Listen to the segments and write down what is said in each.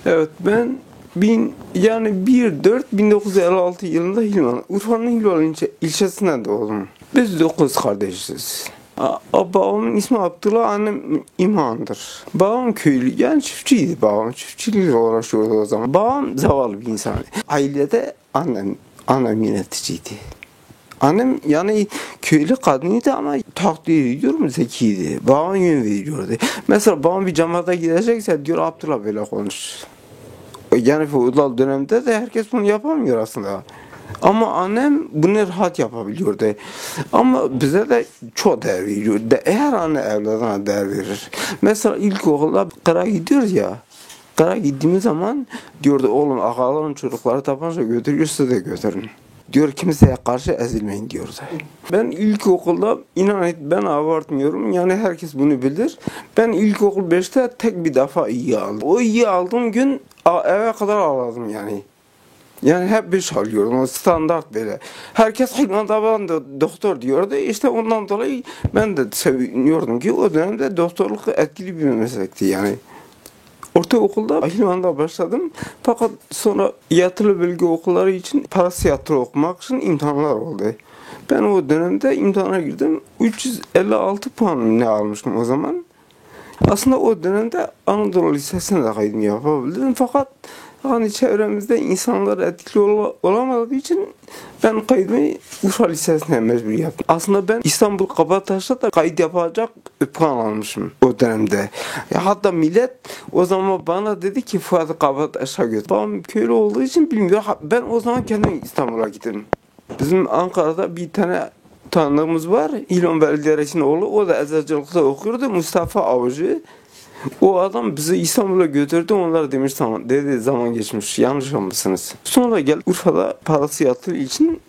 Evet, ben 1956 yılında Urfa'nın Hilvan ilçesinden doğdum. Biz 9 kardeşiz. Babamın ismi Abdullah, annem İmhan'dır. Babam köylü, yani çiftçiydi babam. Çiftçilikle uğraşıyordu o zaman. Babam zavallı bir insandı. Ailede annem yöneticiydi. Annem yani köylü kadınıydı ama takdir ediyorum zekiydi. Babam yön veriyordu. Mesela babam bir cemaate gidecekse diyor Abdullah böyle konuş. Yani feodal dönemde de herkes bunu yapamıyor aslında. Ama annem bunu rahat yapabiliyordu. Ama bize de çok değer veriyor. Eğer anne evladına değer verir. Mesela ilkokulda kıra gidiyoruz ya. Kıra gittiğimiz zaman diyordu oğlum ağaların çocukları tapanca götürüyor, size de götürün. Diyor kimseye karşı ezilmeyin diyordu. Ben ilkokulda inan ben abartmıyorum, yani herkes bunu bilir. Ben ilkokul 5'te tek bir defa iyi aldım. O iyi aldığım gün eve kadar ağladım yani. Yani hep bir çalıyordum, o standart böyle. Herkes Hilvan'da ben de doktor diyordu. İşte ondan dolayı ben de seviniyordum ki o dönemde doktorluk etkili bir meslekti yani. Ortaokulda Hilvan'da başladım. Fakat sonra yatılı bölge okulları için parasiyatro okumak için imtihanlar oldu. Ben o dönemde imtihana girdim. 356 puan ne almıştım o zaman. Aslında o dönemde Anadolu Lisesi'ne de kaydımı yapabildim. Fakat hani çevremizde insanlar etkili olamadığı için ben kaydımı Urfa Lisesi'ne mecbur yaptım. Aslında ben İstanbul Kabataş'ta da kayıt yapacak puan almışım o dönemde. Hatta millet o zaman bana dedi ki Fuat Kabataş'a götür. Babam köylü olduğu için bilmiyor. Ben o zaman kendim İstanbul'a gittim. Bizim Ankara'da bir tane tanıdığımız var. İlhan Belediyesi'nin oğlu. O da eczacılıkta okuyordu. Mustafa Avcı. O adam bizi İstanbul'a götürdü. Onlar demiş tamam. Dedi zaman geçmiş. Yanlış olmuşsunuz. Sonra gel Urfa'da parası yattığı için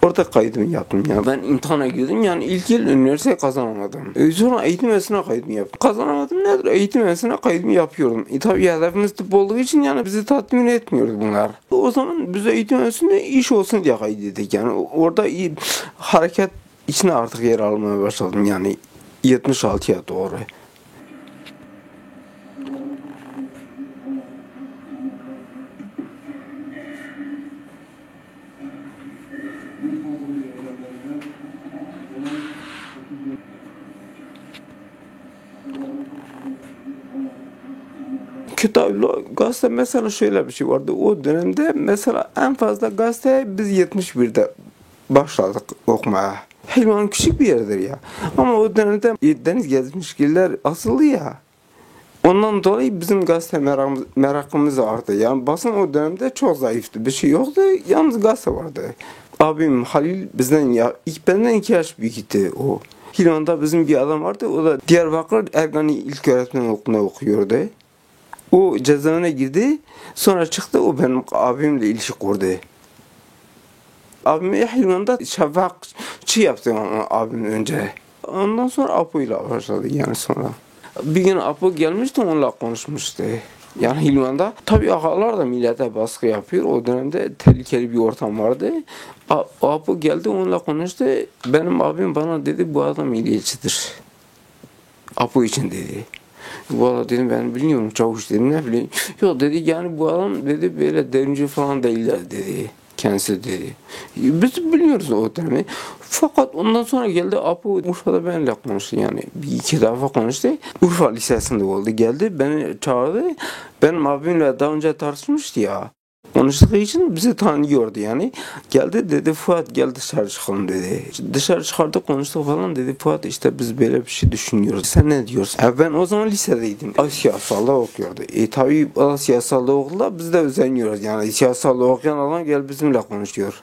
orada kaydımı yaptım. Yani ben imtihana girdim. Yani ilk yıl üniversite kazanamadım. Sonra eğitim üyesine kaydımı yaptım. Kazanamadım nedir? Eğitim üyesine kaydımı yapıyorum. Tabii hedefimiz tıp olduğu için yani bizi tatmin etmiyordu bunlar. O zaman bize eğitim üyesinde iş olsun diye kaydettik. Yani orada iyi hareket içine artık yer almaya başladım. Yani 76'ya doğru. Kitaplı gazete mesela şöyle bir şey vardı. O dönemde mesela en fazla gazete biz 71'de başladık okumaya. Hilvan küçük bir yerdir ya. Ama o dönemde deniz gezmişgiller asıllı ya. Ondan dolayı bizim gazete merakımız arttı. Yani basın o dönemde çok zayıftı. Bir şey yoktu. Yalnız gazete vardı. Abim Halil benden 2 yaş büyüktü o. Hilvan'da bizim bir adam vardı. O da Diyarbakır Ergani İlköğretim Okulu'nda okuyordu. O cezaevine girdi. Sonra çıktı. O benim abimle ilişki kurdu. Abime Hilvan'da şafakçı yaptı abim önce. Ondan sonra Apo'yla başladı yani sonra. Bir gün Apo gelmişti, onunla konuşmuştu. Yani Hilvan'da. Tabii ağalar da millete baskı yapıyor. O dönemde tehlikeli bir ortam vardı. Apo geldi, onunla konuştu. Benim abim bana dedi bu adam milliyetçidir. Apo için dedi. Valla dedim ben bilmiyorum çavuş dedim ne bileyim. Yok dedi yani bu adam dedi böyle devrimci falan değiller dedi. Kendisi dedi. Biz biliyoruz o dönemi. Fakat ondan sonra geldi Apo Urfa'da benimle konuştu yani. Bir iki defa konuştu. Urfa Lisesi'nde oldu. Geldi beni çağırdı. Benim abimle daha önce tartışmıştı ya. Konuştuğu için bizi tanıyordu yani. Geldi dedi Fuat gel dışarı çıkalım dedi. Dışarı çıkardık konuştuk falan dedi. Fuat işte biz böyle bir şey düşünüyoruz. Sen ne diyorsun? Ben o zaman lisedeydim. Siyasalda okuyordu. Tabii siyasalda okulda biz de özeniyoruz. Yani siyasalda okuyan adam gel bizimle konuşuyor.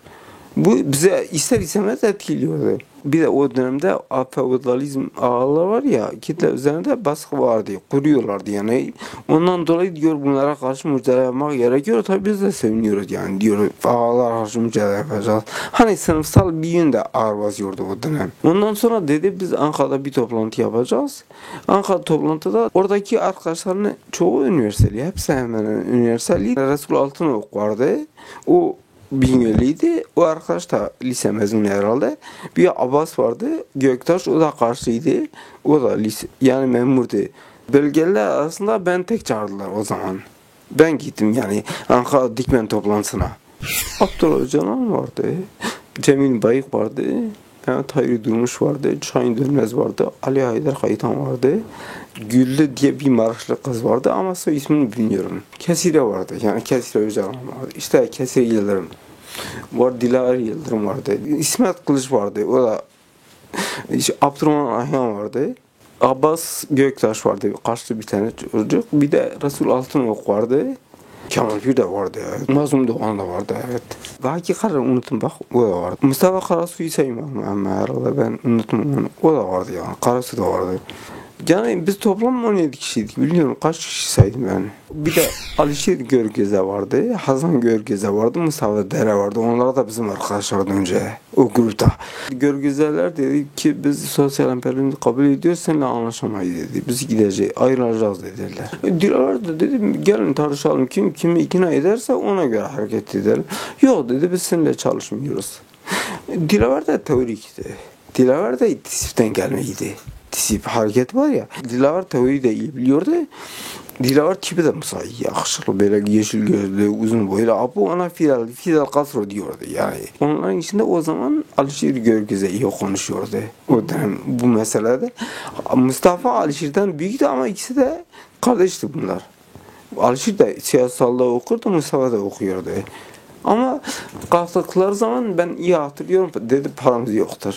Bu bize ister istemez etkiliyordu. Bir de o dönemde feodalizm ağları var ya, kitle üzerinde baskı vardı, kuruyorlardı yani. Ondan dolayı diyor bunlara karşı mücadele yapmak gerekiyor. Tabii biz de seviniyoruz yani diyor ağalar karşı mücadele yapacağız. Hani sınıfsal bir yön de ağır basıyordu o dönem. Ondan sonra dedi biz Ankara'da bir toplantı yapacağız. Ankara toplantıda oradaki arkadaşların çoğu üniversiteli, hepsi hemen üniversiteli. Resul Altınok vardı. O Bingöl'liydi. O arkadaş da lise mezunu herhalde. Bir Abbas vardı. Göktaş o da karşıydı. O da lise yani memurdu. Bölgeliler arasında ben tek çağırdılar o zaman. Ben gittim yani Ankara Dikmen toplantısına. Abdullah Öcalan vardı. Cemil Bayık vardı. Mehmet Hayri Durmuş vardı. Şahin Dönmez vardı. Ali Haydar Kayıtan vardı. Güllü diye bir Maraşlı kız vardı ama soy ismini bilmiyorum. Kesire vardı. Yani Kesire Öcalan vardı. İşte Kesire Yıldırım var. Dilara Yıldırım vardı. İsmet Kılıç vardı. O da işte Abdurrahman Ayhan vardı. Abbas Göktaş vardı. Kaçlı bir tane çocuk. Bir de Resul Altınok vardı. Kemal Pir de vardı. Mazlum Doğan da vardı, evet. Vaki Karar unuttum bak, o da vardı. Mustafa Karasu'yu saymam ama herhalde ben unuttum onu. O da vardı yani. Karasu da vardı. Yani biz toplam 17 kişiydik. Bilmiyorum kaç kişi saydım ben. Bir de Alişir Görgeze vardı. Hasan Görgeze vardı. Mustafa Dere vardı. Onlar da bizim arkadaşlardan önce o grupta. Görgezeler dedi ki biz sosyal emperyalizmi kabul ediyoruz, seninle anlaşamayız dedi. Biz gideceğiz, ayrılacağız dediler. Dilara da dedim gelin tartışalım. Kim kimi ikna ederse ona göre hareket edelim. Yok dedi biz seninle çalışmıyoruz. Dilara da teorikti. Dilara da tisipten gelmeydi. Tisip hareket var ya. Dilaver teoriyi de iyi biliyordu. Dilaver tipi de mesela yakışıklı, böyle yeşil gözlü, uzun boylu. Abu ona Fidel Castro diyordu yani. Onların içinde o zaman Alişir Görgeze iyi konuşuyordu. O dönem bu meselede. Mustafa Alişir'den büyüktü ama ikisi de kardeşti bunlar. Alişir de siyasalda okurdu, Mustafa da okuyordu. Ama kalktıkları zaman ben iyi hatırlıyorum, dedi paramız yoktur.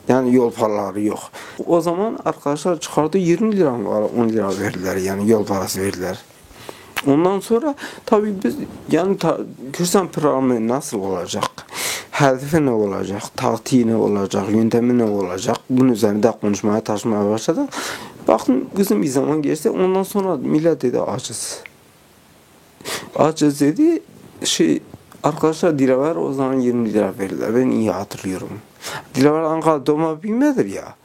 Yani yol paraları yok. O zaman arkadaşlar çıkardı 20 lira mı var, 10 lira verdiler yani yol parası verdiler. Ondan sonra tabii biz yani Kürsan programı nasıl olacak? Hedefi ne olacak? Taktiği ne olacak? Yöntemi ne olacak? Bunun üzerinde konuşmaya taşımaya başladık. Bakın uzun bir zaman geçti. Ondan sonra millet dedi açız. Açız dedi arkadaşlar Dilaver o zaman 20 lira verdiler. Ben iyi hatırlıyorum. Dilaver Ankara doğma bilmedir ya.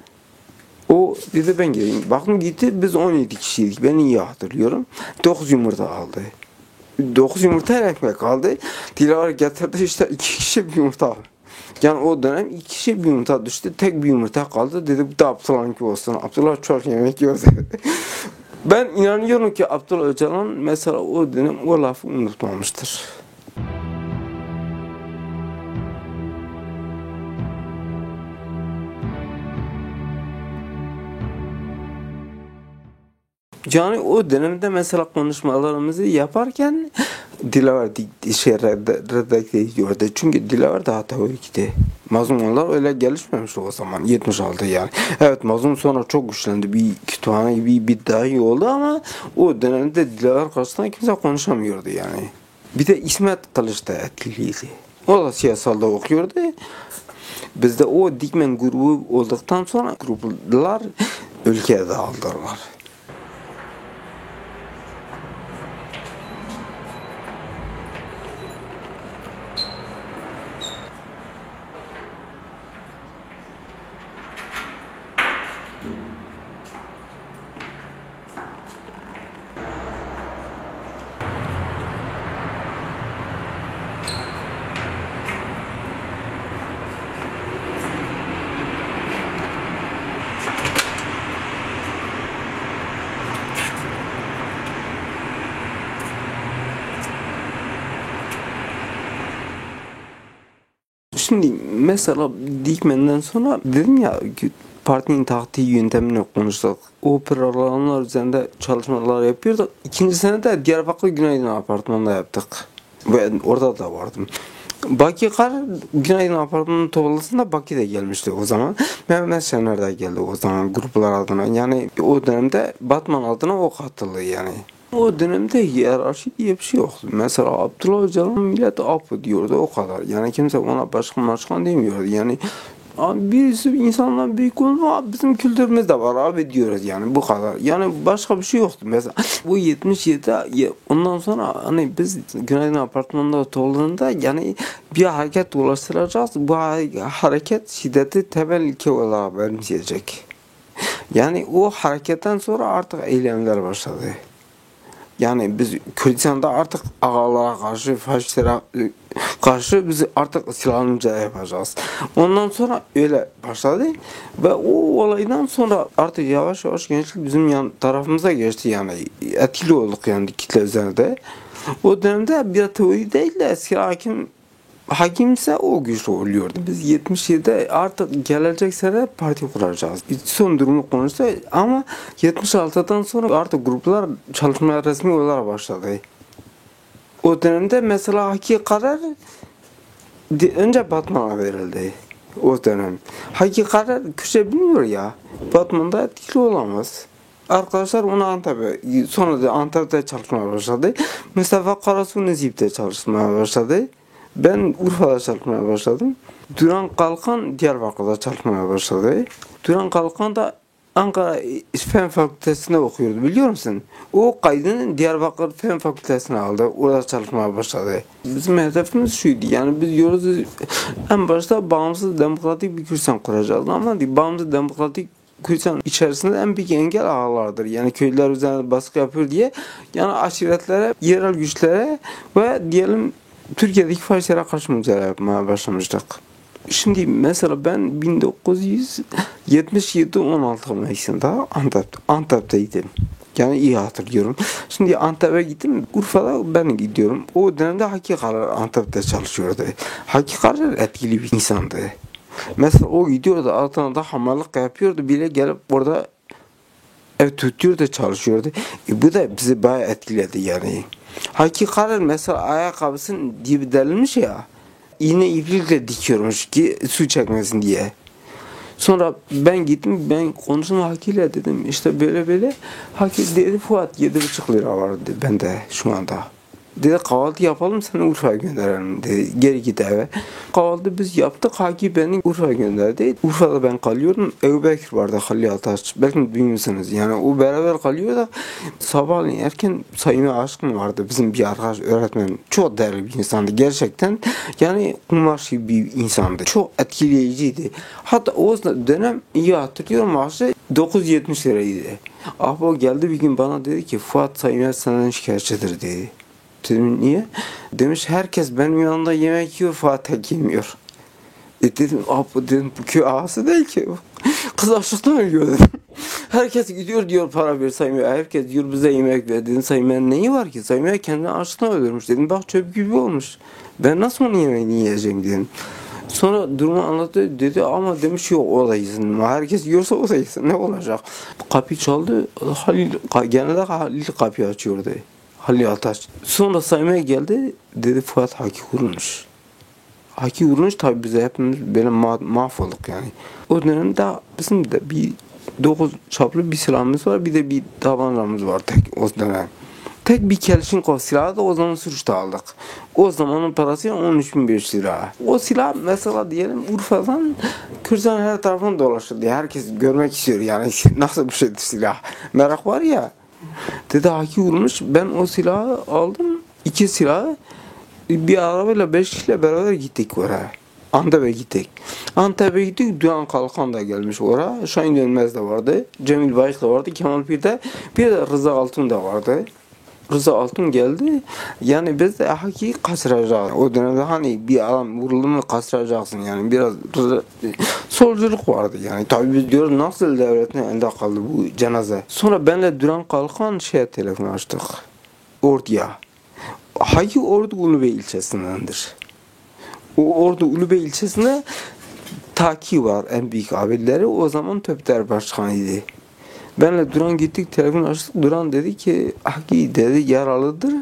O dedi ben geleyim. Bakın gitti biz 17 kişiydik. Ben iyi hatırlıyorum. 9 yumurta aldı. 9 yumurta ekmek aldı. Dilaver getirdi işte 2 kişi bir yumurta. Yani o dönem 2 kişi bir yumurta düştü. Tek bir yumurta kaldı. Dedi bu da Abdullah'ınki olsun. Abdullah çok yemek yiyor dedi. Ben inanıyorum ki Abdullah Öcalan mesela o dönem o lafı unutmamıştır. Yani o dönemde mesela konuşmalarımızı yaparken Dilaver redakte ediyordu. Çünkü Dilaver daha teorikti. Mazlumlar öyle gelişmemiş o zaman. 76 yani. Evet Mazlum sonra çok güçlendi. Bir kütüphane gibi bir dahi oldu ama o dönemde Dilaver karşısında kimse konuşamıyordu yani. Bir de İsmet Kılıç da etkiliydi. O da siyasalda okuyordu. Bizde o Dikmen grubu olduktan sonra gruplar ülkeye dağıldılar. Şimdi mesela Dikmen'den sonra dedim ya partinin taktiği yöntemini konuştuk. O programlar üzerinde çalışmalar yapıyorduk. İkinci sene de Diyarbakır Günaydın Apartmanı'nda yaptık. Ben orada da vardım. Baki Kar Günaydın Apartmanı'nın toplantısında Baki de gelmişti o zaman. Mehmet Şener de geldi o zaman gruplar adına. Yani o dönemde Batman adına o katıldı yani. O dönemde hiyerarşi diye bir şey yoktu. Mesela Abdullah Öcalan millet affı diyordu o kadar. Yani kimse ona başkan demiyordu. Yani birisi insanlar büyük olma bizim kültürümüzde var abi diyoruz yani bu kadar. Yani başka bir şey yoktu mesela. Bu 77'de ondan sonra hani biz Günaydın Apartmanı'nda olduğunda yani bir hareket ulaştıracağız. Bu hareket şiddeti temel ilke olarak benimseyecek. Yani o hareketten sonra artık eylemler başladı. Yani biz Kürdistan'da artık ağalara karşı, faşistlere karşı biz artık silahlanınca yapacağız. Ondan sonra öyle başladı ve o olaydan sonra artık yavaş yavaş gençlik bizim yan tarafımıza geçti yani etkili olduk yani kitle üzerinde. O dönemde bir teori değil de silah hakimse o güçlü oluyordu. Biz 77'de artık gelecek sene parti kuracağız. Son durumu konuştu ama 76'dan sonra artık gruplar çalışmaya resmi olarak başladı. O dönemde mesela hakiki karar önce Batman'a verildi. O dönem. Hakiki karar Kürtçe bilmiyor ya. Batman'da etkili olamaz. Arkadaşlar onu Antep'e, sonra da Antep'te çalışmaya başladı. Mustafa Karasu Nezip'te çalışmaya başladı. Ben Urfa'da çalışmaya başladım. Duran Kalkan Diyarbakır'da çalışmaya başladı. Duran Kalkan da Ankara Fen Fakültesi'nde okuyordu biliyor musun? O kaydını Diyarbakır Fen Fakültesi'ne aldı. Orada çalışmaya başladı. Bizim hedefimiz şuydu. Yani biz diyoruz en başta bağımsız demokratik bir Kürdistan kuracağız. Ama bağımsız demokratik Kürdistan içerisinde en büyük engel ağlardır. Yani köylüler üzerine baskı yapıyor diye. Yani aşiretlere, yerel güçlere ve diyelim Türkiye'deki faşistlere karşı mücadele yapmaya başlamıştık. Şimdi mesela ben 1977 16 Mayıs'ında Antep'teydim. Yani iyi hatırlıyorum. Şimdi Antep'e gittim. Urfa'da ben gidiyorum. O dönemde Hakiki Karar Antep'te çalışıyordu. Hakiki Karar etkili bir insandı. Mesela o gidiyordu. Altına hamallık yapıyordu. Bile gelip orada ev tutuyordu, çalışıyordu. Bu da bizi bayağı etkiledi yani. Hakiki Karar mesela ayakkabısının dibi delinmiş ya. İğne iplikle dikiyormuş ki su çekmesin diye. Sonra ben gittim, ben konuştum Haki'yle dedim işte böyle. Haki dedi Fuat 7,5 lira var dedi bende şu anda. Dedi kahvaltı yapalım seni Urfa'ya gönderelim dedi. Geri git eve. Kahvaltı biz yaptık. Haki beni Urfa'ya gönderdi. Urfa'da ben kalıyorum. Ebu Bekir vardı Halil Ataş. Belki bilmiyorsunuz. Yani o beraber kalıyor da sabahleyin erken Sayın Aşkın vardı. Bizim bir arkadaş öğretmen. Çok değerli bir insandı. Gerçekten yani kumaşı bir insandı. Çok etkileyiciydi. Hatta o dönem iyi hatırlıyorum maaşı 970 liraydı. Ahbap geldi bir gün bana dedi ki Fuat Sayın senden şikayetçidir dedi. Dedim niye? Demiş herkes benim yanımda yemek yiyor Fatih yemiyor. Dedim dedim bu köy ağası değil ki. Kız açlıktan ölüyor dedim. Herkes gidiyor diyor para ver saymaya. Herkes diyor bize yemek ver. Dedim saymaya neyi var ki? Saymaya kendini açlıktan ölürmüş. Dedim bak çöp gibi olmuş. Ben nasıl onun yemeğini yiyeceğim dedim. Sonra durumu anlattı dedi ama demiş yok o da yesin. Herkes yiyorsa o da yesin. Ne olacak? Kapı çaldı. Genelde Halil kapıyı açıyordu. Halil Ataş. Sonra saymaya geldi. Dedi Fuat Haki vurulmuş. Haki vurulmuş tabi bize hepimiz böyle mahvolduk yani. O dönemde bizim de bir 9 çaplı bir silahımız var. Bir de bir tabancamız var tek o dönem. Tek bir Kelşinkov silahı da o zaman sürüşte aldık. O zamanın parası 13.500 lira. O silah mesela diyelim Urfa'dan Kürdistan'ın her tarafından dolaşır diye. Herkes görmek istiyor yani nasıl bir şeydir silah. Merak var ya. Dedi Haki vurmuş. Ben o silahı aldım. 2 silahı bir arabayla 5 kişiyle beraber gittik oraya. Antep'e gittik. Antep'e gittik. Duran Kalkan da gelmiş oraya. Şahin Dönmez de vardı. Cemil Bayık da vardı. Kemal Pir de. Bir de Rıza Altun da vardı. Rıza Altun geldi. Yani biz de Haki'yi kaçıracağız. O dönemde hani bir adam vuruldu mu kaçıracaksın yani. Biraz solculuk vardı yani. Tabii biz diyoruz nasıl devletin elinde kaldı bu cenaze. Sonra benle Duran Kalkan telefon açtık. Ordu'ya. Haki Ordu Ulubey ilçesindendir. O Ordu Ulubey ilçesinde Taki var en büyük abileri. O zaman Töpter Başkanıydı. Benle Duran gittik telefon açtık. Duran dedi ki Haki dedi yaralıdır.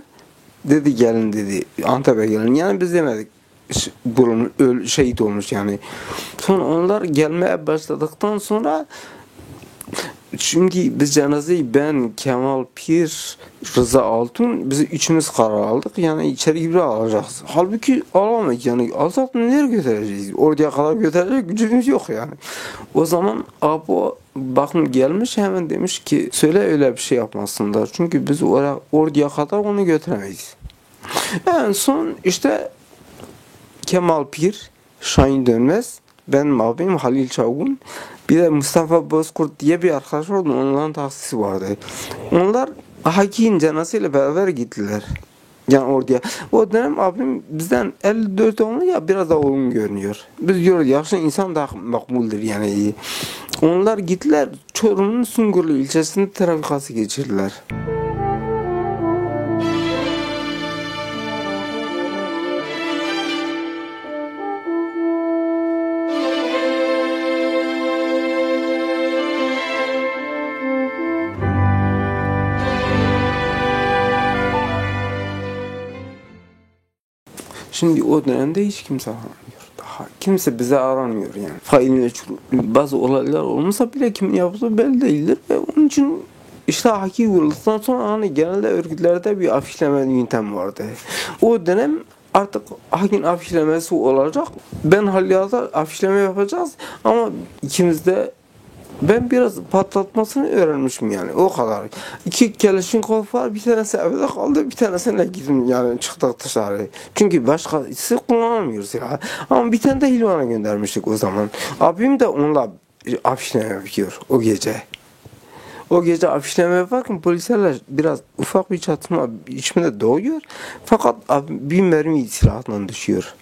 Dedi gelin dedi. Antep'e gelin. Yani biz demedik. Şehit olmuş yani. Sonra onlar gelmeye başladıktan sonra şimdi biz cenazeyi ben, Kemal Pir, Rıza Altun biz üçümüz karar aldık. Yani içeri gibi alacağız. Halbuki alamayız yani. Alsak nereye götüreceğiz? Oraya kadar götürecek gücümüz yok yani. O zaman Apo bakın gelmiş hemen demiş ki söyle öyle bir şey yapmasınlar. Çünkü biz oraya kadar onu götüremeyiz. En son işte Kemal Pir, Şahin Dönmez, benim abim Halil Çavgun, bir de Mustafa Bozkurt diye bir arkadaş vardı. Onların taksisi vardı. Onlar Haki'nin cenazesiyle beraber gittiler. Yani oraya. O dönem abim bizden 54 doğumlu ya biraz da olgun görünüyor. Biz diyoruz yaşlı insan da makbuldür yani iyi. Onlar gittiler Çorum'un Sungurlu ilçesinde trafikası geçirdiler. Şimdi o dönemde hiç kimse aramıyor. Daha kimse bize aramıyor yani. Fail meçhul bazı olaylar olmasa bile kimin yaptığı belli değildir ve onun için işte haki vurulduktan sonra hani genelde örgütlerde bir afişleme yöntemi vardı. O dönem artık hakin afişlemesi olacak. Ben Halya'da afişleme yapacağız ama ikimiz de ben biraz patlatmasını öğrenmişim yani o kadar. 2 Kalashnikov var, bir tanesi evde kaldı, bir tanesine gittim yani çıktık dışarı. Çünkü başkası kullanamıyoruz ya. Ama bir tane de Hilvan'a göndermiştik o zaman. Abim de onunla afişleme yapıyor o gece. O gece afişleme yaparken polislerle biraz ufak bir çatışma içimde doğuyor. Fakat bir mermi silahdan düşüyor.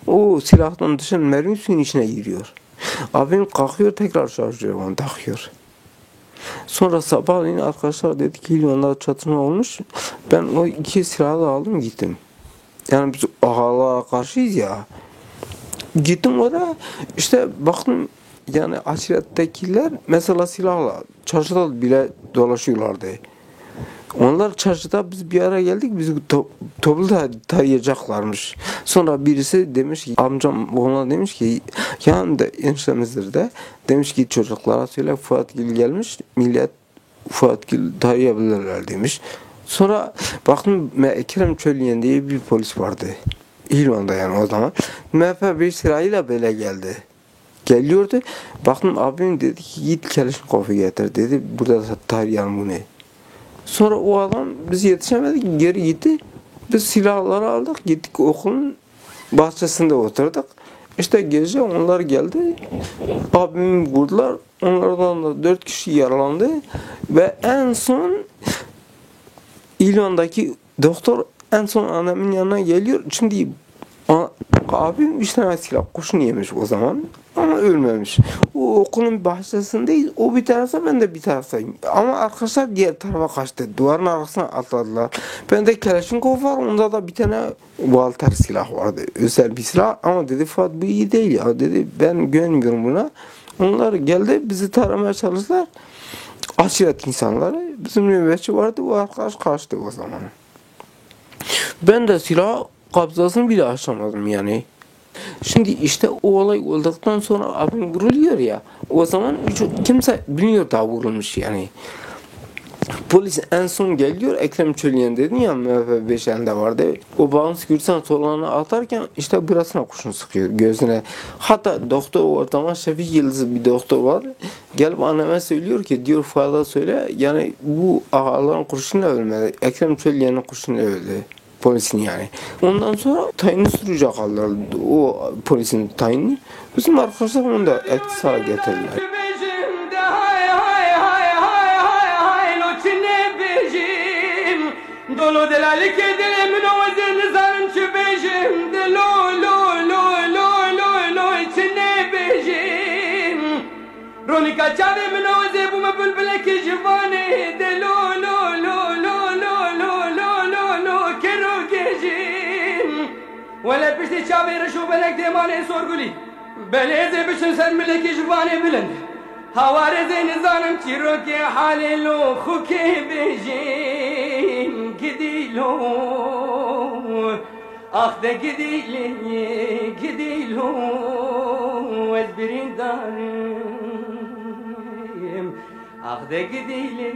O silahtan düşen mermi suyun içine giriyor. Abim kalkıyor tekrar şarjör onu takıyor. Sonra sabahleyin arkadaşlar dedi ki Hilvan'da çatışma olmuş. Ben o 2 silahı da aldım gittim. Yani biz ağalara karşıyız ya. Gittim oraya işte baktım yani aşirettekiler mesela silahla çarşıda bile dolaşıyorlardı. Onlar çarşıda biz bir ara geldik bizi toplu tarayacaklarmış. Sonra birisi demiş ki amcam ona demiş ki yani de eniştemizdir de demiş ki çocuklara söyle Fuat Gül gelmiş millet Fuat Gül tarayabilirler demiş. Sonra baktım Ekrem Çölyen diye bir polis vardı. İlvan'da yani o zaman. MHP bir sırayla böyle geldi. Geliyordu. Baktım abim dedi ki git Kalashnikov'u getir dedi. Burada tarayan bunu. Sonra o adam biz yetişemedik geri gitti. Biz silahları aldık gittik okulun bahçesinde oturduk. İşte gece onlar geldi. Abimi vurdular. Onlardan da 4 kişi yaralandı. Ve en son İlvan'daki doktor en son annemin yanına geliyor. Şimdi abim 3 tane silah kurşun yemiş o zaman. Ama ölmemiş. O okulun bahçesindeyiz. O bir tarafta ben de bir taraftayım. Ama arkadaşlar diğer tarafa kaçtı. Duvarın arkasına atladılar. Ben de Kalashnikov var. Onda da bir tane Walter silah vardı. Özel bir silah. Ama dedi Fuat bu iyi değil ya. Dedi ben güvenmiyorum buna. Onlar geldi bizi taramaya çalıştılar. Aşiret insanları. Bizim nöbetçi vardı. O arkadaş kaçtı o zaman. Ben de silah kabzasını bile açamadım yani. Şimdi işte o olay olduktan sonra abim vuruluyor ya. O zaman kimse bilmiyor daha vurulmuş yani. Polis en son geliyor. Ekrem Çölyen dedin ya MHP 5 elinde vardı. O bağımsız Gürsan solağına atarken işte burasına kurşun sıkıyor gözüne. Hatta doktor o zaman Şefik Yıldız bir doktor var. Gelip anneme söylüyor ki diyor Fuat'a söyle yani bu ağaların kurşunla ölmedi. Ekrem Çölyen'in kurşunla öldü. Polisin yani. Ondan sonra tayini sürücü kaldılar. O polisin tayini. Bizim arkadaşlar onu da etkisiz hale getirdiler. Dolu delalik edile münavazin zarım çübejim de lo lo lo lo lo lo içine bejim Ronika çare münavaze bu mebülbüle ki jivane de lo lo lo lo lo lo lo lo lo kero gejim Vele pişti çare reşu belek demane sorguli Beleze bişin sen mileki jivane bilend Havareze nizanım çiroke halelo huke bejim Gidilo Ah de gidilo ezbirin darim Ah de gidilo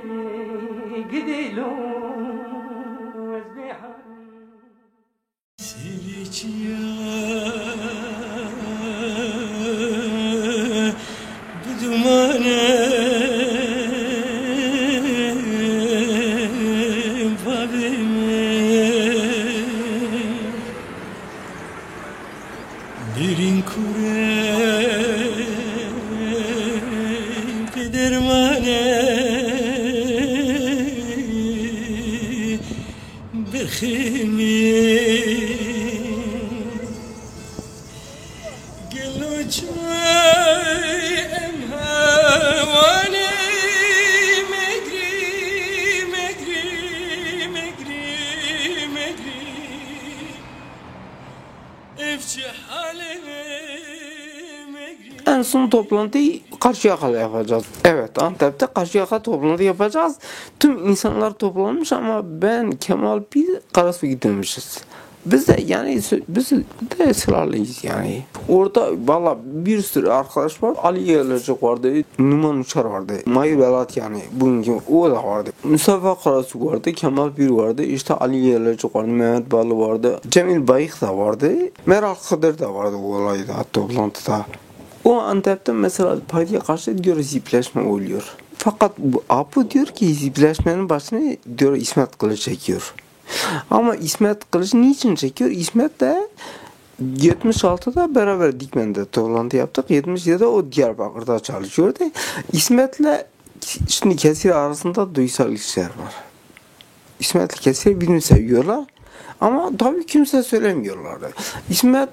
ezbirin Siliçya bu dumane Derin kure pedermane bir En son toplantıyı Karşıyaka'da yapacağız. Evet, Antep'te Karşıyaka toplantı yapacağız. Tüm insanlar toplanmış ama ben, Kemal, biz Karasu'ya gitmemişiz. Biz de yani biz de ısrarlıyız yani. Orada valla bir sürü arkadaş var. Ali Yerlecek vardı, Numan Uçar vardı, Mahir Belat yani bugünkü o da vardı. Mustafa Karasu vardı, Kemal Bir vardı, işte Ali Yerlecek vardı, Mehmet Balı vardı, Cemil Bayık da vardı, Meral Kıdır da vardı o olayda toplantıda. O Antep'te mesela partiye karşı diyor zipleşme oluyor. Fakat bu Apo diyor ki zipleşmenin başını diyor İsmet Kılıç çekiyor. Ama İsmet Kılıç niçin çekiyor? İsmet de 76'da beraber Dikmen'de toplantı yaptık. 77'de o Diyarbakır'da çalışıyordu. İsmet'le şimdi Kesir arasında duygusal ilişkiler var. İsmet'le Kesir birbirini seviyorlar. Ama tabii kimse söylemiyorlardı. İsmet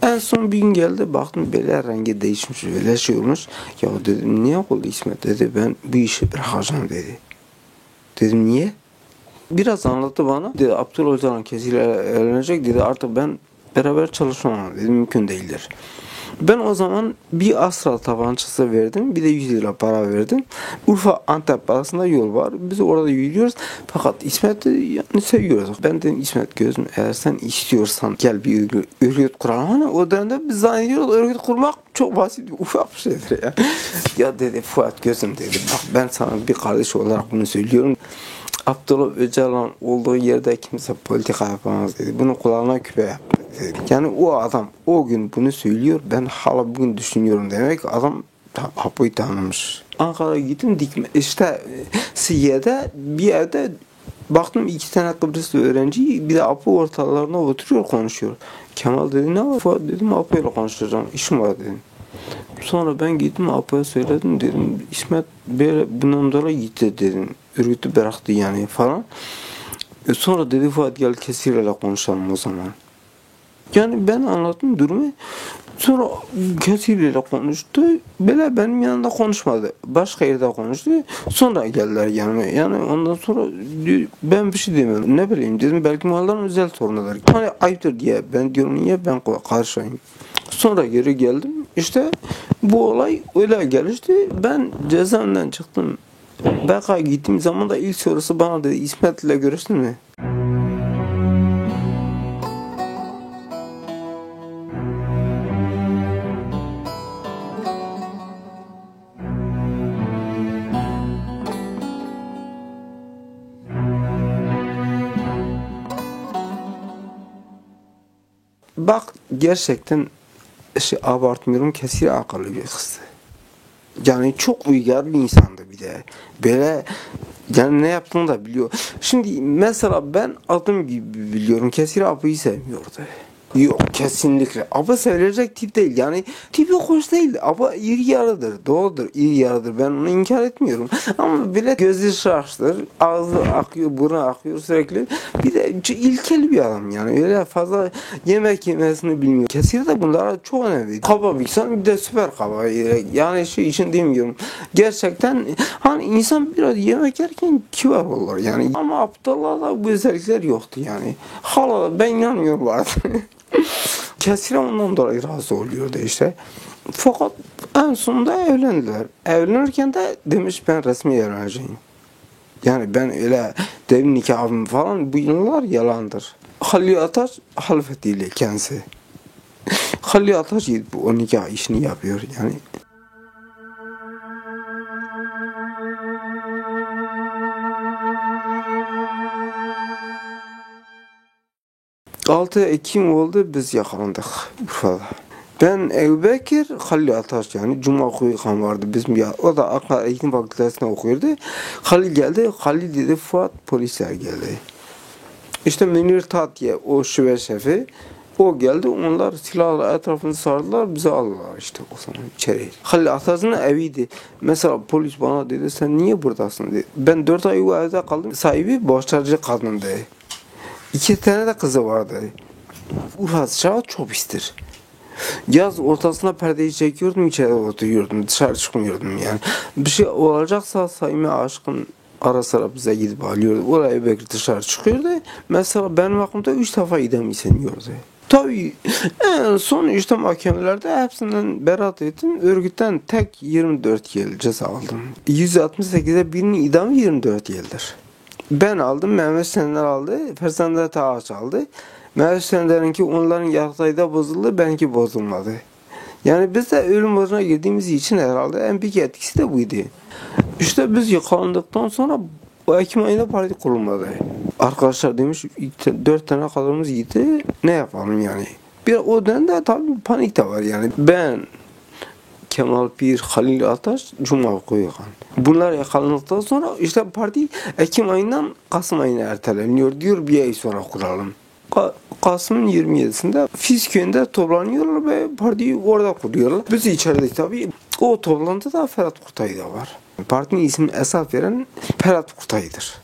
en son bir gün geldi, baktım böyle rengi değişmiş, öyle şey olmuş. Ya dedim niye oldu İsmet, dedi ben bu işi bırakacağım dedi. Dedim niye? Biraz anlattı bana. Dedi Abdullah Öcalan Kesir'le evlenecek, dedi artık ben beraber çalışamam dedi, mümkün değildir. Ben o zaman bir Astra tabancası verdim, bir de 100 lira para verdim. Urfa Antep arasında yol var, biz orada yürüyoruz. Fakat İsmet'i yani seviyoruz. Ben dedim İsmet gözüm, eğer sen istiyorsan gel bir örgüt kuralım. Hani o dönemde biz zannediyoruz örgüt kurmak çok basit, ufak bir şeydir ya. Ya dedi Fuat gözüm dedi, bak ben sana bir kardeş olarak bunu söylüyorum. Abdullah Öcalan olduğu yerde kimse politika yapamaz dedi. Bunu kulağına küpe yaptı dedi. Yani o adam o gün bunu söylüyor. Ben hala bugün düşünüyorum, demek adam Apo'yu tanımış. Ankara'ya gittim, işte Siye'de bir evde baktım 2 tane Kıbrıslı öğrenci, bir de Apo ortalarına oturuyor konuşuyor. Kemal dedi ne var? Dedim Apo'yla konuşacağım, işim var dedim. Sonra ben gittim Apo'ya söyledim, dedim İsmet böyle bundan dolayı gitti dedim. Örgütü bıraktı yani falan. Sonra dedi Fuat gel Kesir'le konuşalım o zaman. Yani ben anlattım durumu. Sonra Kesir'le konuştu. Böyle benim yanımda konuşmadı. Başka yerde konuştu. Sonra geldiler yanıma. Yani ondan sonra ben bir şey demiyorum. Ne bileyim dedim belki malların özel sorunudur. Hani ayıptır diye ben diyorum niye ben karşılayayım. Sonra geri geldim. İşte bu olay öyle gelişti. Ben cezaevinden çıktım. Belki gittiğim zaman da ilk sorusu bana dedi İsmet'le görüştün mü? Bak gerçekten abartmıyorum, Kesir akıllı bir kızdı. Yani çok uygar bir insandı bir de. Böyle yani ne yaptığını da biliyor. Şimdi mesela ben adım gibi biliyorum. Kesir Apo'yu sevmiyordu. Yok kesinlikle. Aba sevilecek tip değil. Yani tipi hoş değil. Aba iri yarıdır. Doğrudur. İri yarıdır. Ben onu inkar etmiyorum. Ama bile gözü şaştır. Ağzı akıyor, burnu akıyor sürekli. Bir de ilkel bir adam yani. Öyle fazla yemek yemesini bilmiyor. Kesir de bunlara çok önemli. Kaba bir insan, bir de süper kaba. Yani şu için demiyorum. Gerçekten hani insan biraz yemek yerken kibar olur yani. Ama Abdullah'da bu özellikler yoktu yani. Hala ben inanmıyorum vardı. Kesir ondan dolayı razı oluyordu işte. Fakat en sonunda evlendiler. Evlenirken de demiş ben resmi evleneceğim. Yani ben öyle devin nikahım falan bu yıllar yalandır. Halil Ataş halfetiyle kendisi. Halil Ataş o nikah işini yapıyor yani. 6 Ekim oldu, biz yakalandık Urfa'da. Ben Ebu Bekir, Halil Ataş yani Cuma okuyan vardı bizim ya. O da Ankara Eğitim Fakültesi'ne okuyordu. Halil geldi. Halil dedi Fuat polisler geldi. İşte Münir Tatye o şube şefi. O geldi. Onlar silahla etrafını sardılar. Bizi aldılar işte o zaman içeri. Halil Ataş'ın eviydi. Mesela polis bana dedi sen niye buradasın dedi. Ben 4 ay o evde kaldım. Sahibi boşçacı kadın dedi. 2 tane de kızı vardı. Urfa sıcağı çok pistir. Yaz ortasına perdeyi çekiyordum, içeride oturuyordum, dışarı çıkmıyordum yani. Bir şey olacaksa Sayme aşkın ara sıra bize gidip alıyordu. Oraya Bekir dışarı çıkıyordu. Mesela benim aklımda 3 defa idam isteniyordu. Tabii en son işte mahkemelerde hepsinden beraat ettim. Örgütten tek 24 yıl ceza aldım. 168'e birinin idamı 24 yıldır. Ben aldım, Mehmet Senler aldı, Ferzanlar Tağaç aldı. Mehmet Senler'inki onların yargıtayda bozuldu, benimki bozulmadı. Yani biz de ölüm orucuna girdiğimiz için herhalde en büyük etkisi de buydu. İşte biz yakalandıktan sonra bu Ekim ayında parti kurulmadı. Arkadaşlar demiş 4 tane kadınımız gitti, ne yapalım yani. Bir o dönemde tabii panik de var yani. Ben, Kemal Pir, Halil Ataş, Cuma Koyukan. Bunlar yakalandıktan sonra işte parti Ekim ayından Kasım ayına erteleniyor diyor, bir ay sonra kuralım. Kasım'ın 27'sinde Fiz köyünde toplanıyorlar ve partiyi orada kuruyorlar. Biz içerideyiz tabii. O toplantıda Ferhat Kutay da var. Partinin ismini esas veren Ferhat Kutay'dır.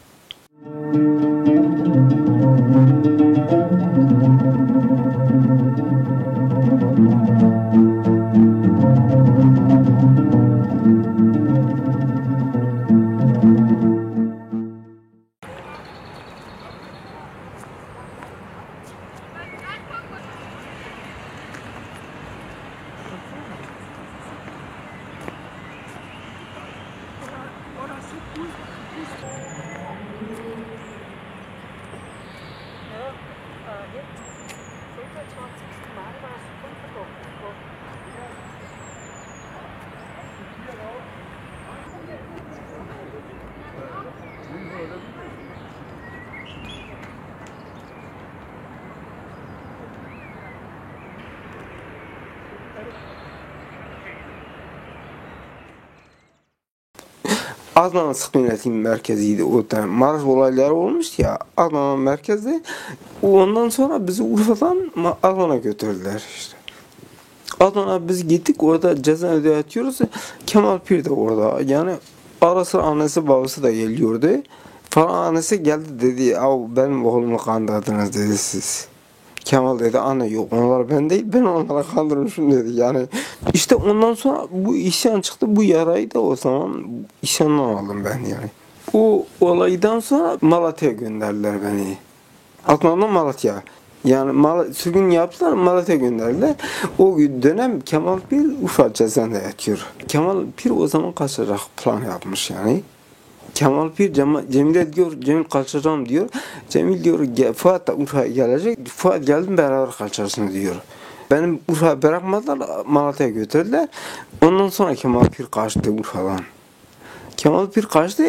Adnan Sık Yönetim Merkezi'ydi o dönem. Maraş olayları olmuştu ya. Adnan merkezde. Ondan sonra bizi Urfa'dan Adnan'a götürdüler işte. Adnan'a biz gittik, orada ceza ödetiyoruz. Kemal Pir de orada. Yani ara sıra annesi babası da geliyordu. Falan annesi geldi dedi, benim oğlumu kandırdınız dedi siz. Kemal dedi, anne yok onlar ben değil, ben onlara kandırmışım dedi. Yani işte ondan sonra bu isyan çıktı, bu yarayı da o zaman isyandan aldım ben yani. O olaydan sonra Malatya'ya gönderdiler beni. Adnan'dan Malatya. Yani sürgün yaptılar, Malatya'ya gönderdiler. O dönem Kemal Pir Urfa cezaevinde yatıyor. Kemal Pir o zaman kaçacak plan yapmış yani. Kemal Pir Cemil'e diyor, Cemil kaçacağım diyor. Cemil diyor, Fuat da Urfa'ya gelecek. Fuat geldim beraber kaçarsın diyor. Benim Urfa'ya bırakmadılar, Malatya'ya götürdüler. Ondan sonra Kemal Pir kaçtı Urfa'dan. Kemal Pir kaçtı.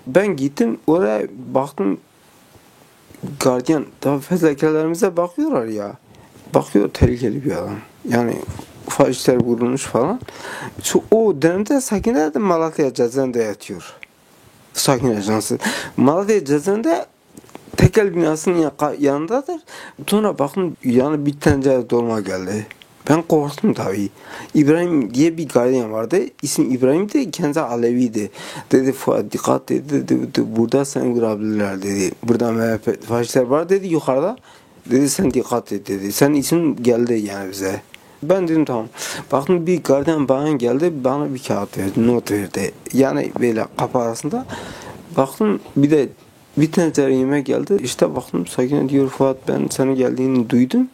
Ben gittim oraya baktım. Gardiyan, tabi fezlekelerimize bakıyorlar ya. Bakıyor, tehlikeli bir adam. Yani faşistler vurulmuş falan. O dönemde Sakine de Malatya cezaevinde yatıyor. Sakin ajansı. Malatya cezaevinde tekel binasının yanındadır. Sonra bakın yani bir tencere dolma geldi. Ben korktum tabii. İbrahim diye bir gardiyan vardı. İsmi İbrahim'di, kendisi Alevi'ydi. Dedi Fuat dikkat dedi, burada seni vurabilirler dedi. Burada MHP faşistler var dedi yukarıda. Dedi sen dikkat et dedi. Senin isim geldi yani bize. Ben dedim tamam. Baktım bir gardiyan bayan geldi, bana bir kağıt verdi, not verdi. Yani böyle kapı arasında. Baktım bir de bir tencere yemek geldi. İşte baktım Sakine diyor, Fuat ben senin geldiğini duydum.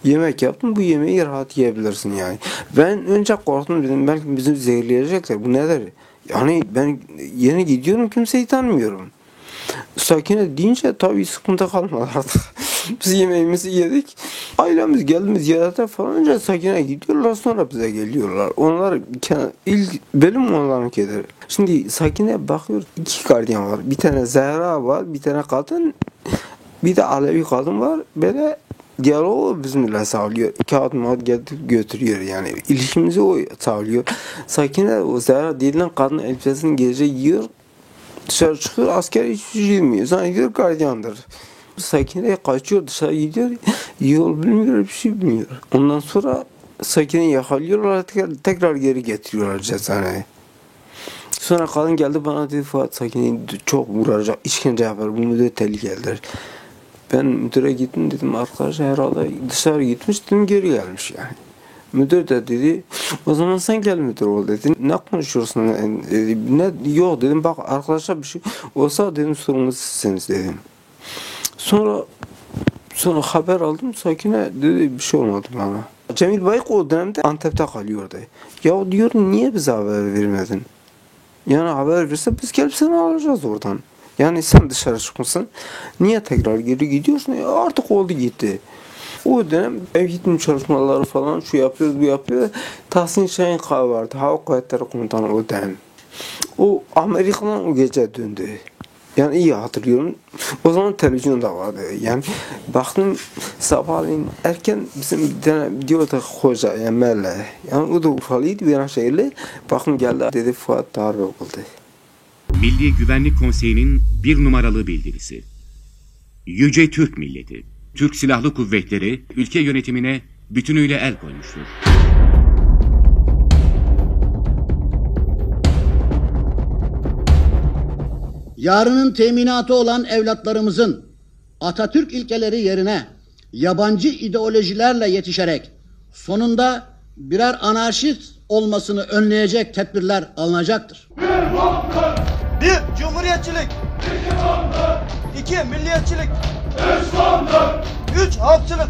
Yemek yaptım, bu yemeği rahat yiyebilirsin yani. Ben önce korktum, dedim belki bizi zehirleyecekler, bu nedir? Yani ben yeni gidiyorum, kimseyi tanımıyorum. Sakine deyince tabii sıkıntı kalmadı artık. Biz yemeğimizi yedik. Ailemiz geldiğimiz ziyarete falan önce Sakine gidiyorlar, sonra bize geliyorlar. Onlar ilk bölüm onlarınkidir. Şimdi Sakine bakıyor, 2 gardiyan var. Bir tane Zehra var, bir tane kadın, bir de Alevi kadın var. Böyle diyaloğu bizimle sağlıyor. Kağıt mağat getirip götürüyor yani. İlişkimizi o sağlıyor. Sakine o Zehra denilen kadın elbisesini gece yiyor. Dışarı çıkıyor, asker hiçbir şey bilmiyor. Zannediyor gardiyandır. Sakine kaçıyor, dışarı gidiyor. Yol bilmiyor, bir şey bilmiyor. Ondan sonra Sakine'yi yakalıyorlar, tekrar geri getiriyorlar cezaevine. Sonra kadın geldi bana dedi, Fuat Sakine'yi çok vuracak, işkence yapar, bu müddet tehlikelidir. Ben müdüre gittim, dedim arkadaş herhalde dışarı gitmiş, dedim geri gelmiş yani. Müdür de dedi, o zaman sen gel müdür ol dedi. Ne konuşuyorsun dedi. Yok dedim, bak arkadaşlar bir şey olsa dedim sorumlusu sizsiniz dedim. Sonra haber aldım, Sakine dedi bir şey olmadı bana. Cemil Bayık o dönemde Antep'te kalıyordu. Ya diyor niye bize haber vermedin? Yani haber verse biz gelip seni alacağız oradan. Yani sen dışarı çıkmışsın. Niye tekrar geri gidiyorsun? Artık oldu gitti. O dönem eğitim çalışmaları falan şu yapıyoruz bu yapıyor. Tahsin Şahinkaya vardı. Hava Kuvvetleri Komutanı o dönem. O Amerika'dan o gece döndü. Yani iyi hatırlıyorum. O zaman televizyon da vardı. Yani baktım sabahleyin erken bizim bir tane diyordu hoca yani Melle. Yani o da Urfalıydı, Viranşehirli. Baktım geldi dedi Fuat darbe oldu. Milli Güvenlik Konseyi'nin bir numaralı bildirisi. Yüce Türk milleti, Türk Silahlı Kuvvetleri ülke yönetimine bütünüyle el koymuştur. Yarının teminatı olan evlatlarımızın Atatürk ilkeleri yerine yabancı ideolojilerle yetişerek sonunda birer anarşist olmasını önleyecek tedbirler alınacaktır. Bir, cumhuriyetçilik. İki, milliyetçilik. Üç, halkçılık.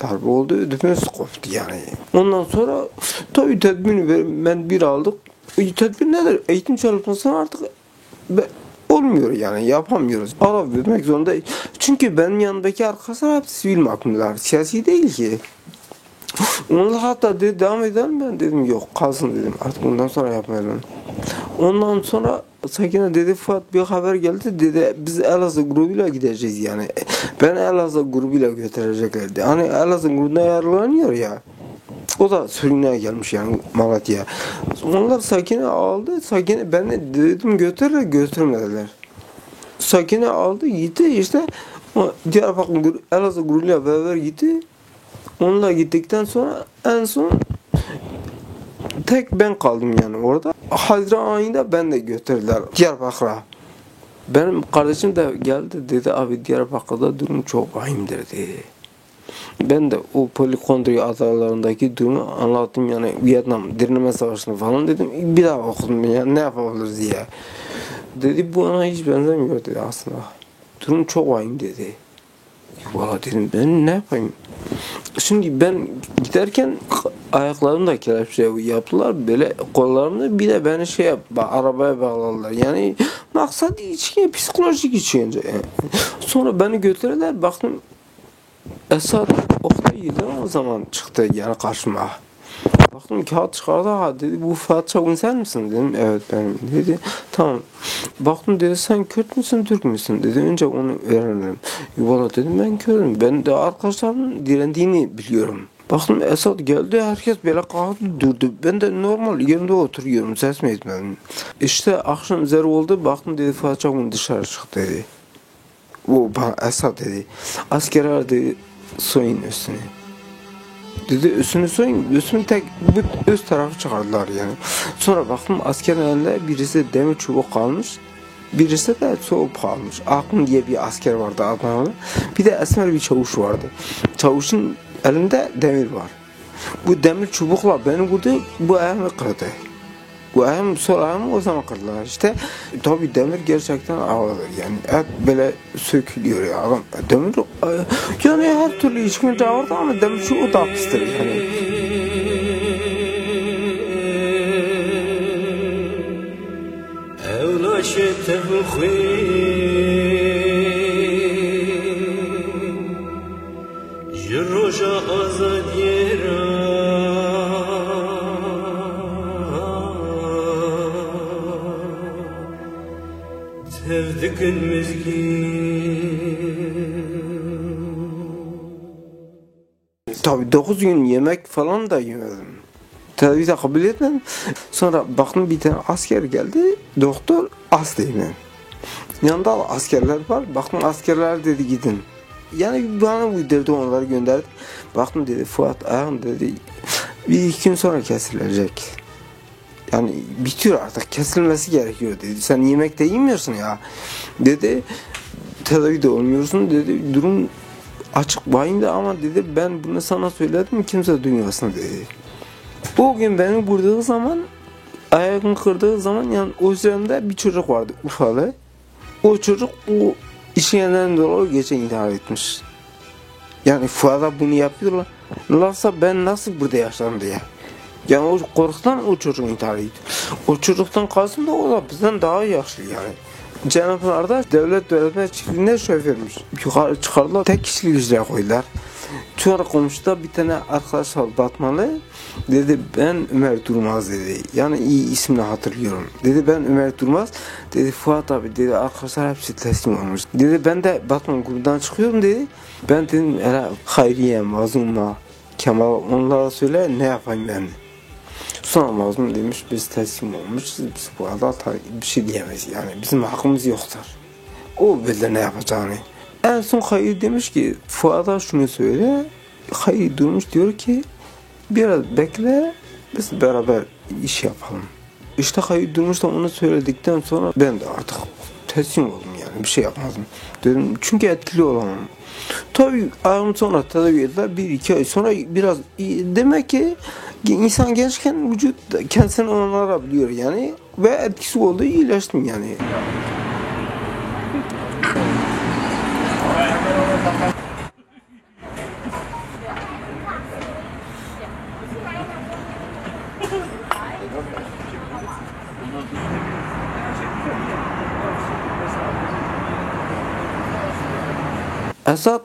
Darbe oldu, ödümüz koptu yani. Ondan sonra tabii tedbirini ben bir aldık. Tedbir nedir? Eğitim çalışmasına artık olmuyor yani, yapamıyoruz. Alabilmek zorundayız. Çünkü benim yanındaki arkadaşlar hep sivil mahkumlar, siyasi değil ki. Onlar hatta dedi devam edelim, ben dedim yok kalsın dedim, artık bundan sonra yapmayalım. Ondan sonra Sakine dedi Fuat bir haber geldi dedi biz Elazığ grubuyla gideceğiz yani. Ben Elazığ grubuyla götüreceklerdi. Hani Elazığ grubuna yararlanıyor ya. O da sürgüne gelmiş yani Malatya'ya. Onlar Sakine aldı. Sakine ben de dedim götürmediler. Sakine aldı gitti işte Diyarbakır Elazığ grubuyla beraber gitti. Onunla gittikten sonra en son tek ben kaldım yani orada. Haziran ayında ben de götürdüler Diyarbakır'a. Benim kardeşim de geldi dedi abi Diyarbakır'da durum çok vahimdir dedi. Ben de o Polikondri adalarındaki durumu anlattım yani Vietnam Direnme Savaşı'nı falan dedim. Bir daha okudum yani ne yapabiliriz diye. Dedi bu ona hiç benzemiyor dedi aslında. Durum çok vahim dedi. Valla dedim ben ne yapayım? Şimdi ben giderken ayaklarımı da kelepçe yaptılar böyle kollarımda bir de beni arabaya bağladılar. Yani maksat içkiye psikolojik içince. Yani. Sonra beni götürdüler baktım Esad Oktay'ydı o zaman çıktı yani karşıma. Baktım kağıt çıkardı ha dedi bu Fuat Çavun sen misin dedim evet benim dedi tamam. Baktım dedi sen Kürt müsün Türk müsün dedi önce onu öğrenelim. Valla dedim ben Kürt'üm ben de arkadaşlarımın direndiğini biliyorum. Baktım Esad geldi herkes böyle kalktı durdu ben de normal yerimde oturuyorum ses mi etmedim. İşte akşam üzeri oldu baktım dedi Fuat Çavun dışarı çıktı dedi. O bana Esad dedi askerler dedi soyun üstüne. Dedi üstünü soyun, üstünü tek üst tarafı çıkardılar yani. Sonra baktım askerin elinde birisi demir çubuk kalmış, birisi de soğuk kalmış. Akın diye bir asker vardı Adanalı. Bir de esmer bir çavuş vardı. Çavuşun elinde demir var. Bu demir çubukla beni vurdu, bu ayağımı kırdı. Bu ayağım, sol ayağımı o zaman kırdılar işte. Tabii demir gerçekten ağırdır yani. Hep böyle sökülüyor ya adam. Demir yani her türlü içkince ağırdı ama demir şu o da pistir yani. Tabii 9 gün yemek falan da yemedim. Televizyon kabul etmedim. Sonra baktım bir tane asker geldi. Doktor hastayım. Yanında askerler var. Baktım askerler dedi gidin. Yani bana uydurdu onları gönderdi. Baktım dedi Fuat ayağın dedi bir iki gün sonra kesilecek. Yani bitiyor artık, kesilmesi gerekiyor dedi. Sen yemek de yemiyorsun ya dedi. Tedavi de olmuyorsun dedi. Durum açık bayımda ama dedi ben bunu sana söyledim kimse duymasın dedi. O gün beni vurduğu zaman, ayağını kırdığı zaman yani o üzerinde bir çocuk vardı Urfalı. O çocuk o işinden dolayı gece intihar etmiş. Yani Fuat'a bunu yapıyorlarsa ben nasıl burada yaşarım diye. Yani o korkudan o çocuk intihar etti. O çocuktan kalsın da o da bizden daha yaşlı yani. Cenab-ı Kardeş devlet öğretmen çiftliğinde şoförmüş. Yukarı çıkardılar, tek kişilik ücret koydular. Sonra komşuda bir tane arkadaş var Batmalı. Dedi ben Ömer Durmaz dedi. Yani iyi ismini hatırlıyorum. Dedi ben Ömer Durmaz. Dedi Fuat abi dedi arkadaşlar hepsi teslim olmuş. Dedi ben de Batman grubundan çıkıyorum dedi. Ben dedim hele Hayriye, Mazlum'a, Kemal onlara söyle ne yapayım ben. Sonra Mazlum demiş biz teslim olmuşuz. Biz bu arada bir şey diyemeyiz yani bizim hakkımız yoktur. O bilir ne yapacağını. En son Hayri demiş ki Fuat'a şunu söyle. Hayri durmuş diyor ki biraz bekle biz beraber iş yapalım. İşte Hayri durmuş da onu söyledikten sonra ben de artık teslim oldum yani bir şey yapmadım. Dedim çünkü etkili olamam. Tabii ayağım sonra tedavi ettiler 1-2 ay sonra biraz demek ki insan gençken vücut kendisini onarabiliyor yani ve etkisi oldu iyileştim yani. Esat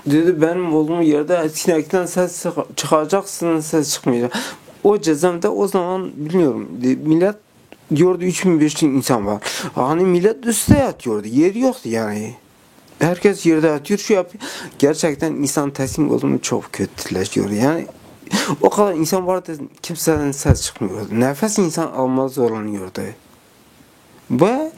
dedi benim olduğum yerde sinekten ses çıkacaksın ses çıkmayacak. O cezamda o zaman bilmiyorum millet diyordu 3500 insan var. Hani millet üstte yatıyordu yer yoktu yani. Herkes yerde yatıyor şu yapıyor. Gerçekten insan teslim olduğunu çok kötüleşiyor yani. O kadar insan vardı kimseden ses çıkmıyordu. Nefes insan almaz zorlanıyordu. Ve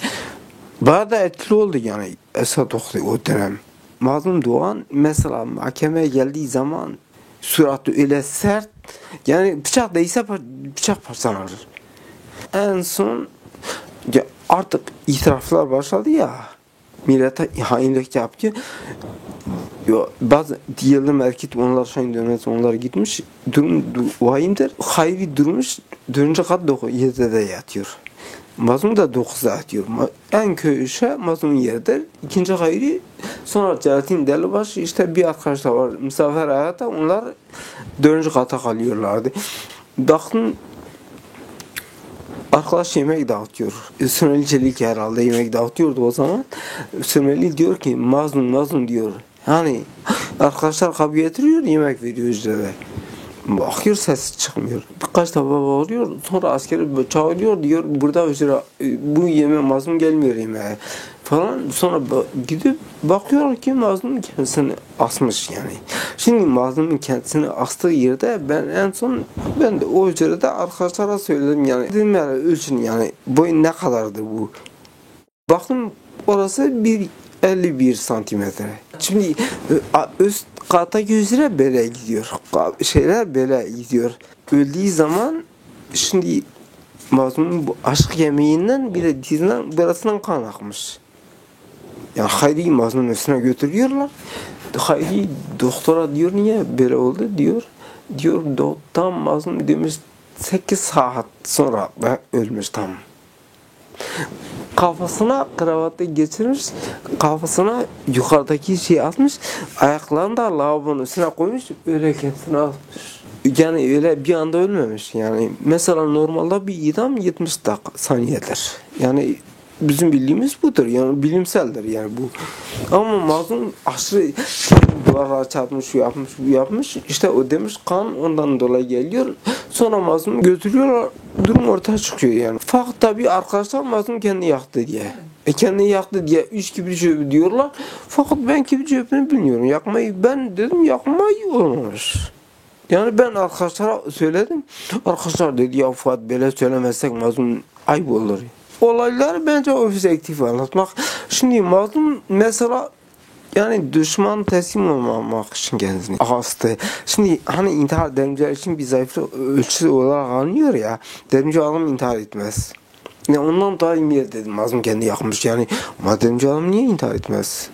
bayağı da etkili oldu yani Esat okudu o dönem. Mazlum Doğan mesela mahkemeye geldiği zaman suratı öyle sert yani bıçak değse bıçak parçalanır. En son ya artık itiraflar başladı ya millete hainlik yapıyor. Bazı diyelim erkek onlar şahin dönmez onlar gitmiş durum vahimdir. Hayri durmuş 4. kat 7'de yatıyor. Mazlum da 9'da yatıyor. En köşe Mazlum'un yeridir. İkinci Hayri sonra Celalettin Delibaş işte bir arkadaş da var. Misafir hayata onlar 4. kata kalıyorlardı. Baktım arkadaş yemek dağıtıyor. Sürmeli Çelik herhalde yemek dağıtıyordu o zaman. Sürmeli diyor ki Mazlum diyor. Yani arkadaşlar kabı getiriyor yemek veriyor ücrete. Bakıyor ses çıkmıyor. Birkaç defa bağırıyor. Sonra askeri çağırıyor diyor burada ücret bu yeme Mazlum gelmiyor yemeğe falan. Sonra gidip bakıyor ki Mazlum kendisini asmış yani. Şimdi Mazlum'un kendisini astığı yerde ben en son ben de o ücrete arkadaşlara söyledim yani. Dedim yani ölçün yani boyun ne kadardır bu. Baktım orası 51 santimetre. Şimdi üst kata gözüne böyle gidiyor. Şeyler böyle gidiyor. Öldüğü zaman şimdi Mazlum'un bu aşk yemeğinden bir de dizinden burasından kan akmış. Yani Hayri'yi Mazlum'un üstüne götürüyorlar. Hayri doktora diyor niye böyle oldu diyor. Diyor tam Mazlum demiş 8 saat sonra ölmüş tam. Kafasına kravatı geçirmiş, kafasına yukarıdaki şeyi atmış, ayaklarını da lavabonun üstüne koymuş, öyle kendisine atmış. Yani öyle bir anda ölmemiş yani. Mesela normalde bir idam 70 saniyedir. Yani bizim bildiğimiz budur yani bilimseldir yani bu. Ama Mazlum aşırı duvarlara çarpmış, şu yapmış, bu yapmış. İşte o demiş kan ondan dolayı geliyor. Sonra Mazlum'u götürüyorlar. Durum ortaya çıkıyor yani. Fakat tabii arkadaşlar Mazlum kendi yaktı diye. Kendi yaktı diye 3 kibrit çöpü diyorlar. Fakat ben kibrit çöpünü bilmiyorum. Yakmayı ben dedim yakmayı olmamış. Yani ben arkadaşlara söyledim. Arkadaşlar dedi ya Fuat böyle söylemezsek Mazlum ayıp olur. Olayları bence ofis aktif anlatmak. Şimdi Mazlum mesela Yani düşman teslim olmamak için kendisini astı. Şimdi hani intihar devrimciler için bir zayıflık ölçüsü olarak alınıyor ya. Devrimci adam intihar etmez. Yani ondan daha iyi bir yer dedim. Mazlum kendi yakmış yani. Ama devrimci adam niye intihar etmez?